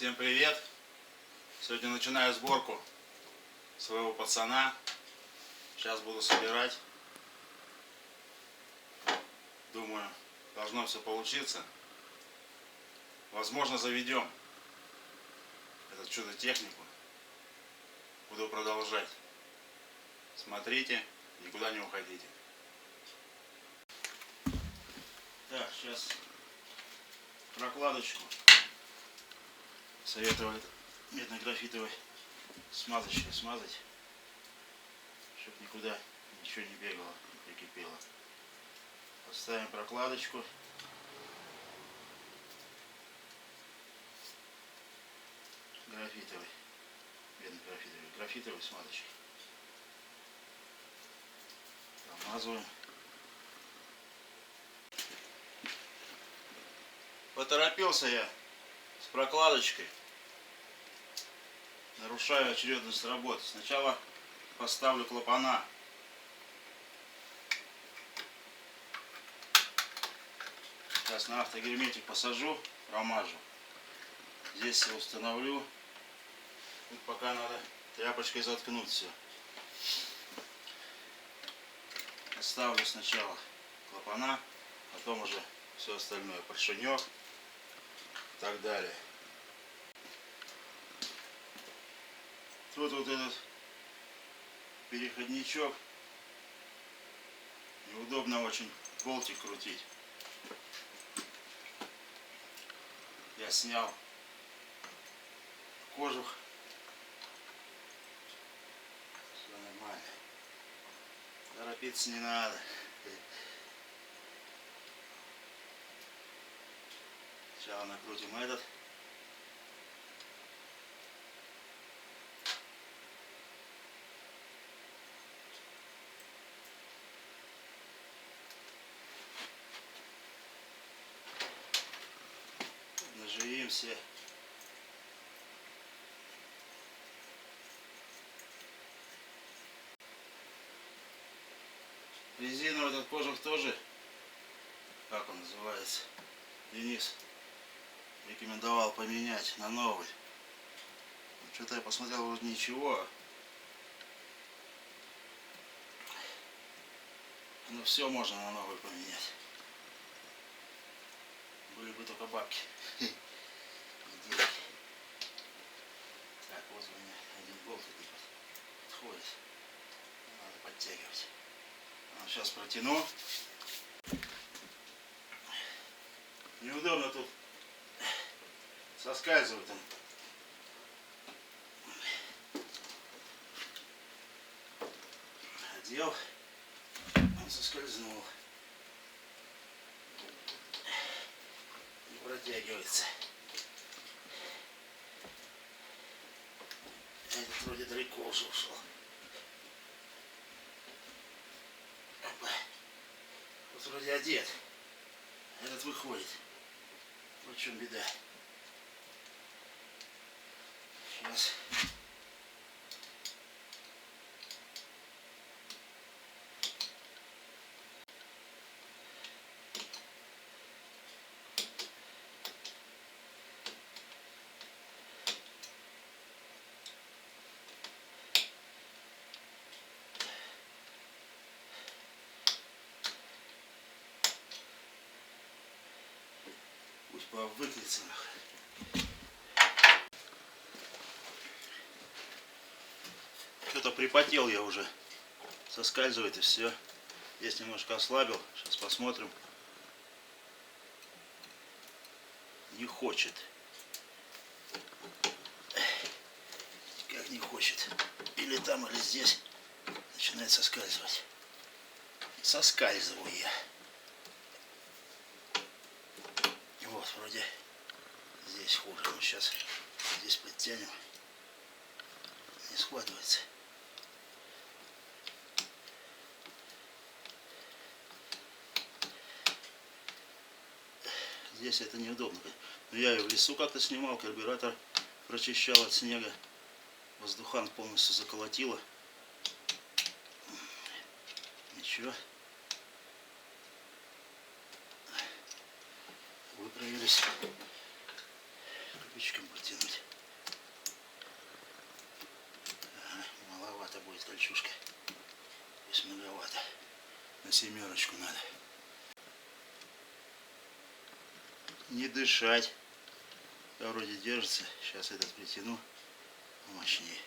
Всем привет! Сегодня начинаю сборку своего пацана. Сейчас буду собирать. Думаю, должно все получиться. Возможно, заведем этот чудо-технику. Буду продолжать. Смотрите, никуда не уходите. Так, сейчас прокладочку советую медно-графитовой смазочкой смазать, чтобы никуда ничего не бегало, не прикипело. Поставим прокладочку. Графитовой, медно-графитовой, графитовой смазочкой. Замазываем. Поторопился я с прокладочкой. Нарушаю очередность работы. Сначала поставлю клапана. Сейчас на автогерметик посажу, промажу. Здесь я установлю. Тут пока надо тряпочкой заткнуть все. Поставлю сначала клапана, потом уже все остальное, поршенек и так далее. Тут вот этот переходничок. Неудобно очень болтик крутить. Я снял кожух. Все нормально. Торопиться не надо. Сначала накрутим этот. Наживимся. Резиновый этот кожух тоже, как он называется, Денис рекомендовал поменять на новый. Что-то я посмотрел, вроде ничего. Но все можно на новый поменять. Были бы только бабки. Так, вот у меня один болт подходит. Надо подтягивать. Сейчас протяну. Неудобно тут соскальзывает он. Одел, он соскользнул. Не протягивается. Этот вроде далеко уже ушел. Опа. Вот вроде одет. Этот выходит. Вот в чем беда. Сейчас. Пусть повыклится. Что-то припотел я уже. Соскальзывает и все. Здесь немножко ослабил. Сейчас посмотрим. Не хочет. Как не хочет. Или там, или здесь начинает соскальзывать. Соскальзываю я. Вот, вроде здесь хуже. Но сейчас здесь подтянем. Не схватывается. Здесь это неудобно. Но я и в лесу как-то снимал, карбюратор прочищал от снега. Воздухан полностью заколотило. Ничего. Выправились. ключиком протянуть. Ага, маловато будет кольчушка. Здесь многовато. На 7 надо. Не дышать. Вроде держится. Сейчас этот притяну мощнее.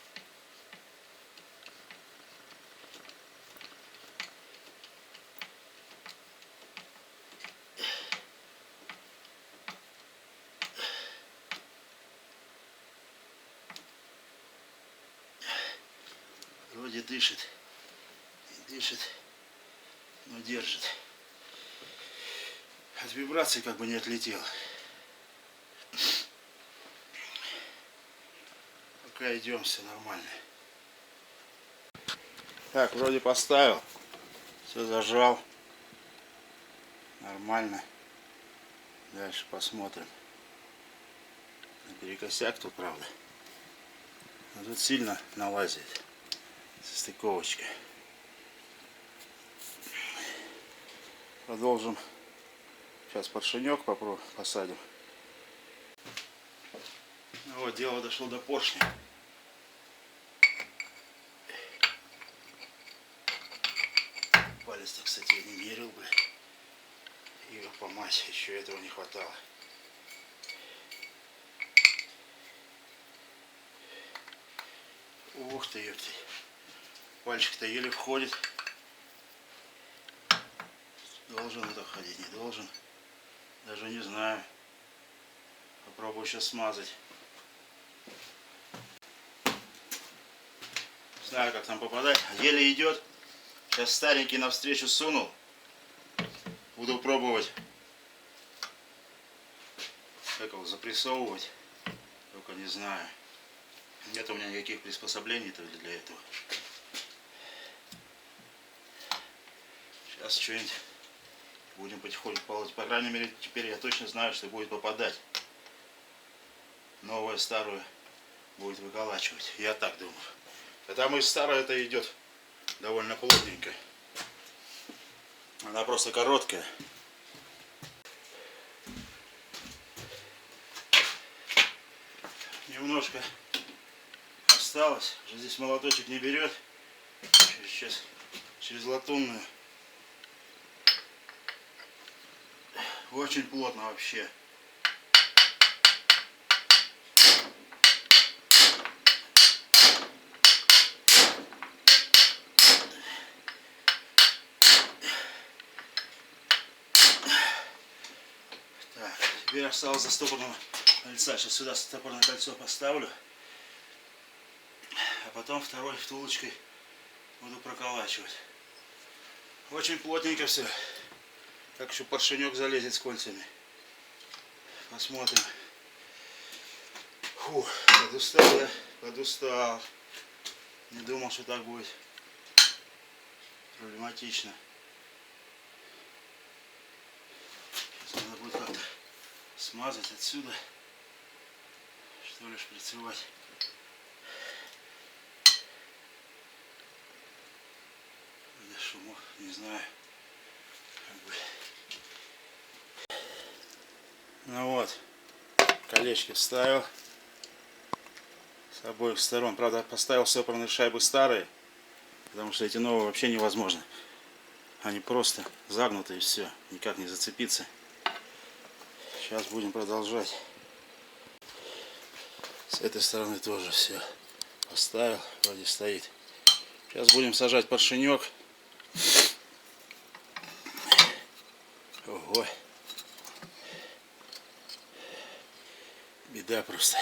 Вроде дышит. И дышит, но держит. От вибрации как бы не отлетел. Пока идем, все нормально. Так, вроде поставил. Все зажал. Нормально. Дальше посмотрим. Перекосяк тут, правда. Но тут сильно налазит. Состыковочка. Продолжим. Сейчас поршенек посадим. Ну вот, дело дошло до поршня. Палец-то, кстати, я не мерил бы. Его по массе еще этого не хватало. Ух ты, ёпты. Пальчик-то еле входит. Должен это ходить, не должен. Даже не знаю. Попробую сейчас смазать. Не знаю, как там попадать. Еле идет. Сейчас старенький навстречу сунул. Буду пробовать. Как его запрессовывать. Только не знаю. Нет у меня никаких приспособлений для этого. Сейчас что-нибудь будем потихоньку полоть. По крайней мере, теперь я точно знаю, что будет попадать. Новое, старую будет выколачивать. Я так думаю. Потому что старая это идет довольно плотненько. Она просто короткая. Немножко осталось. Уже здесь молоточек не берет. Сейчас через латунную. Очень плотно вообще. Так, теперь осталось до стопорного кольца. Сейчас сюда стопорное кольцо поставлю. А потом второй втулочкой буду проколачивать. Очень плотненько все. Как еще поршенек залезет с кольцами. Посмотрим. Фух, подустал я, подустал. Не думал, что так будет проблематично. Сейчас надо будет как-то смазать отсюда. Что ли шприцевать. Для шумов, не знаю. Как бы. Ну вот, колечки вставил с обоих сторон. Правда, поставил стопорные шайбы старые, потому что эти новые вообще невозможно. Они просто загнуты и все, никак не зацепиться. Сейчас будем продолжать. С этой стороны тоже все поставил, вроде стоит. Сейчас будем сажать поршенек. Ого. Беда просто.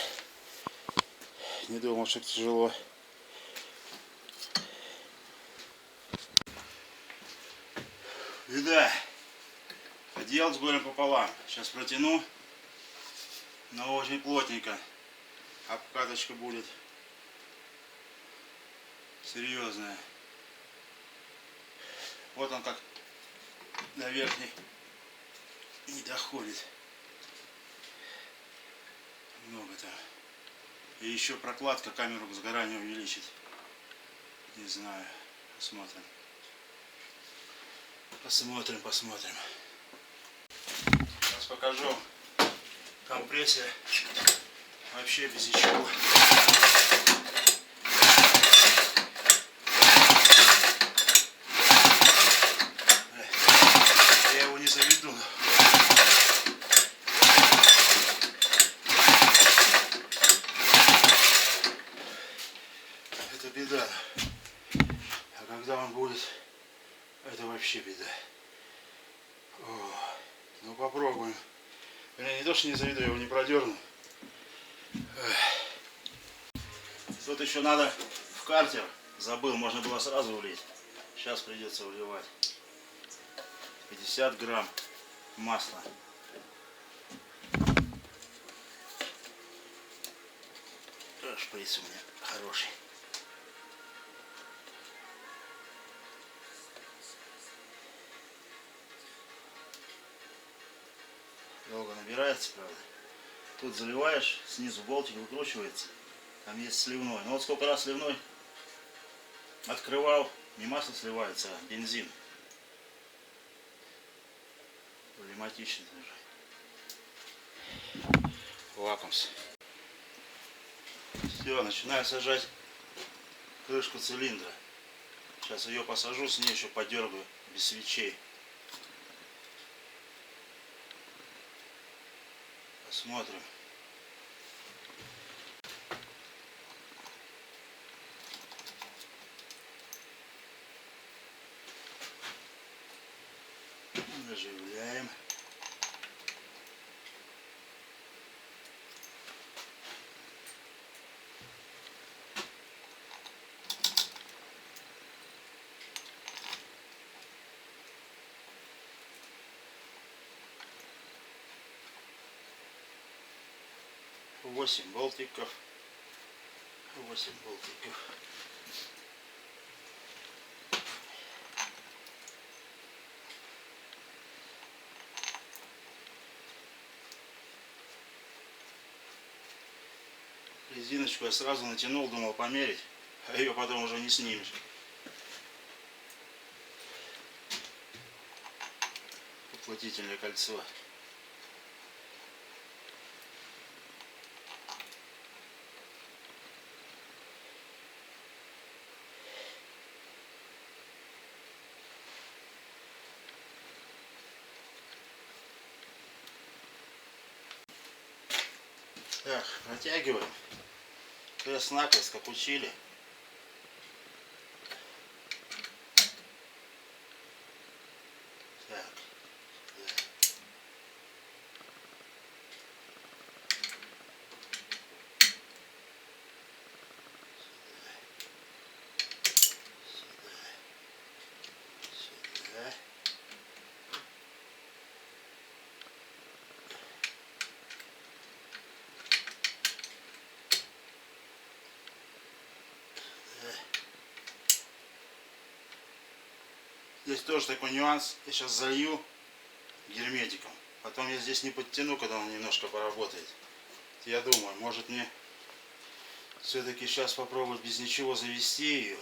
Не думал, что тяжело. Беда. Делать с горем пополам. Сейчас протяну. Но очень плотненько. Обкаточка будет серьезная. Вот он как до верхней не доходит. Много там. И еще прокладка камеру к сгоранию увеличит. Не знаю. Посмотрим. Посмотрим. Сейчас покажу. Компрессия Вообще без ничего. Я его не заведу. Это беда. А когда он будет, это вообще беда. О, ну попробуем. Я не то что не заведу, я его не продерну. Тут еще надо в картер. Забыл, можно было сразу влить. Сейчас придется вливать. 50 грамм масла. Шприц у меня хороший. Долго набирается, правда. Тут заливаешь, снизу болтик выкручивается. Там есть сливной. Ну вот сколько раз сливной открывал, не масло сливается, а бензин. Проблематично даже. Лакомс. Все, начинаю сажать крышку цилиндра. Сейчас ее посажу, с ней еще подергаю без свечей. Посмотрим. Наживляем. Восемь болтиков. 8 болтиков. Резиночку я сразу натянул, думал померить, а ее потом уже не снимешь. Уплотнительное кольцо. Так, протягиваем. Крест-накрест, как учили. Так, да. Сюда. Здесь тоже такой нюанс. Я сейчас залью герметиком. Потом я здесь не подтяну, когда он немножко поработает. Я думаю, может мне все-таки сейчас попробовать без ничего завести ее.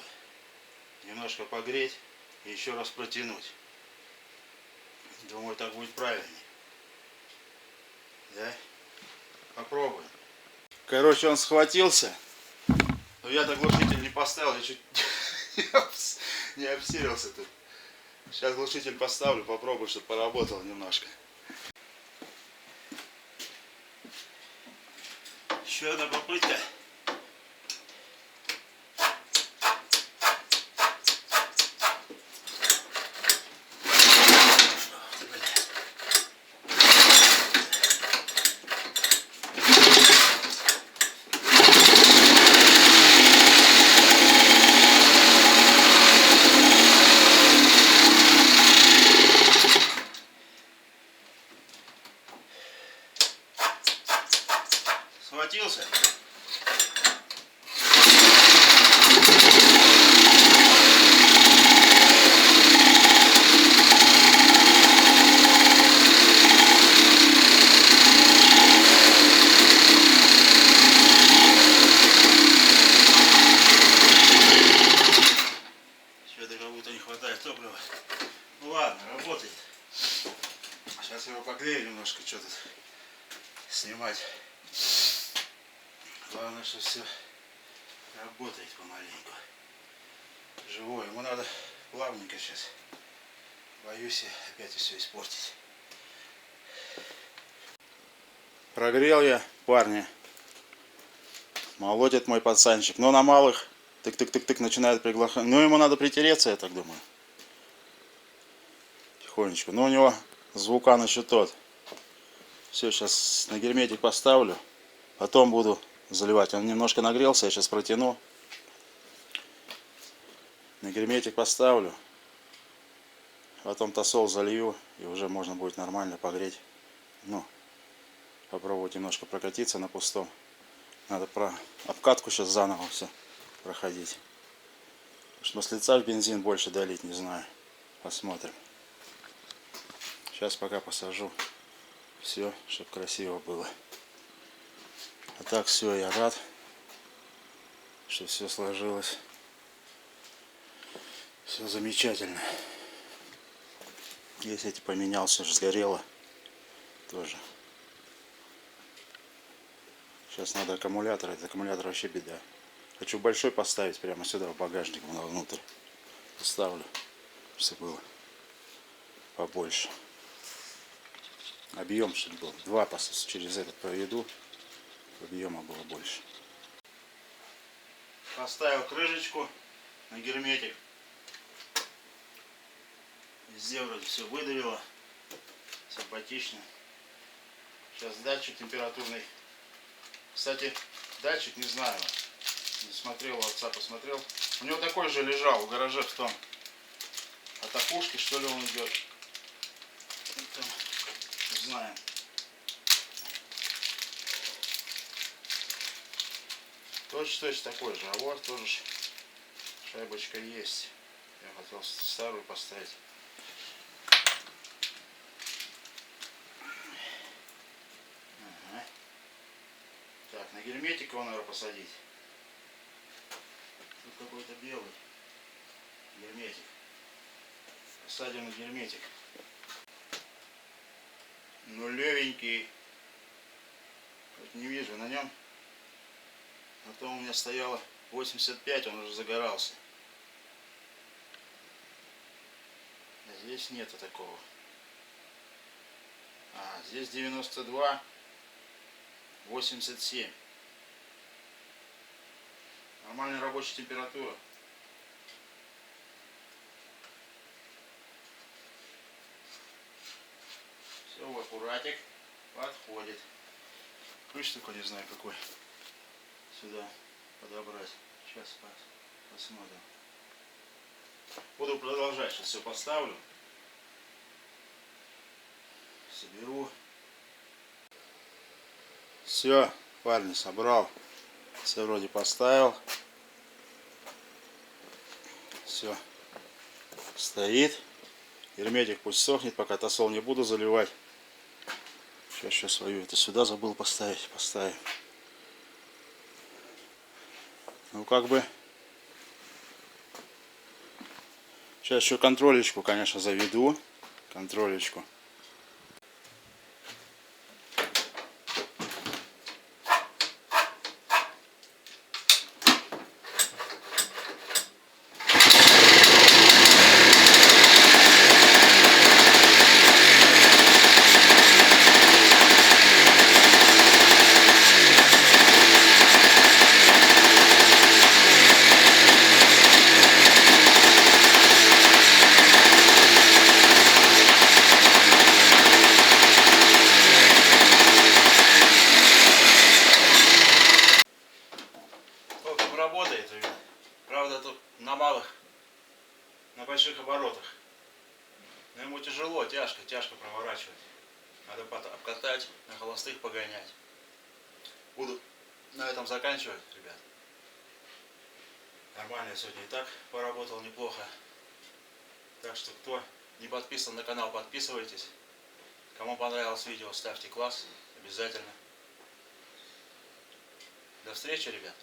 Немножко погреть и еще раз протянуть. Думаю, так будет правильнее. Да? Попробуем. Короче, он схватился. Но я-то глушитель не поставил. Я чуть не обсерился тут. Сейчас глушитель поставлю, попробую, чтобы поработал немножко. Еще одна попытка. Схватился. Что-то как будто не хватает топлива. Ну ладно, работает. Сейчас его погрею немножко, что тут снимать. Главное, что все работает помаленьку. Живой. Ему надо плавненько сейчас. Боюсь опять все испортить. Прогрел я, парни. Молотит мой пацанчик. Но на малых тык-тык-тык-тык начинает приглашать. Ну, ему надо притереться, я так думаю. Тихонечко. Но у него звукан еще тот. Все, сейчас на герметик поставлю. Потом буду заливать. Он немножко нагрелся, я сейчас протяну. На герметик поставлю. Потом тосол залью. И уже можно будет нормально погреть. Ну, попробовать немножко прокатиться на пустом. Надо про обкатку сейчас заново все проходить. Потому что с лица в бензин больше долить, не знаю. Посмотрим. Сейчас пока посажу. Все, чтобы красиво было. А так все, я рад, что все сложилось. Все замечательно. Если эти поменял, все же сгорело. Тоже. Сейчас надо аккумулятор. Этот аккумулятор вообще беда. Хочу большой поставить прямо сюда в багажник внутрь. Поставлю, чтобы было побольше. Объем чтобы был. Два через этот проведу. Объема было больше. Поставил крышечку на герметик. Везде вроде все выдавило. Симпатично. Сейчас датчик температурный. Кстати, датчик не знаю. Не смотрел, у отца посмотрел. У него такой же лежал в гараже в том. От опушки, что ли, он идет. Это, не знаю. Точно такой же. А вот тоже шайбочка есть. Я хотел старую поставить. Ага. Так, на герметик его надо посадить. Тут какой-то белый герметик. Посадим на герметик. Нулевенький. Вот не вижу на нем. А то у меня стояло 85, он уже загорался. А здесь нету такого. А, здесь 92, 87. Нормальная рабочая температура. Все, в аккуратик подходит. Ключ такой, не знаю какой. Сюда подобрать. Сейчас посмотрим. Буду продолжать. Сейчас все поставлю. Соберу. Все, парни, собрал. Все вроде поставил. Все. Стоит. Герметик пусть сохнет, пока тосол не буду заливать. Сейчас еще свою это сюда забыл поставить. Поставим. Ну как бы. Сейчас еще контролечку, конечно, заведу. Контролечку. Работает, правда, тут на малых, на больших оборотах. Но ему тяжело, тяжко проворачивать. Надо обкатать, на холостых погонять. Буду на этом заканчивать, ребят. Нормально я сегодня и так поработал неплохо. Так что, кто не подписан на канал, подписывайтесь. Кому понравилось видео, ставьте класс. Обязательно. До встречи, ребят.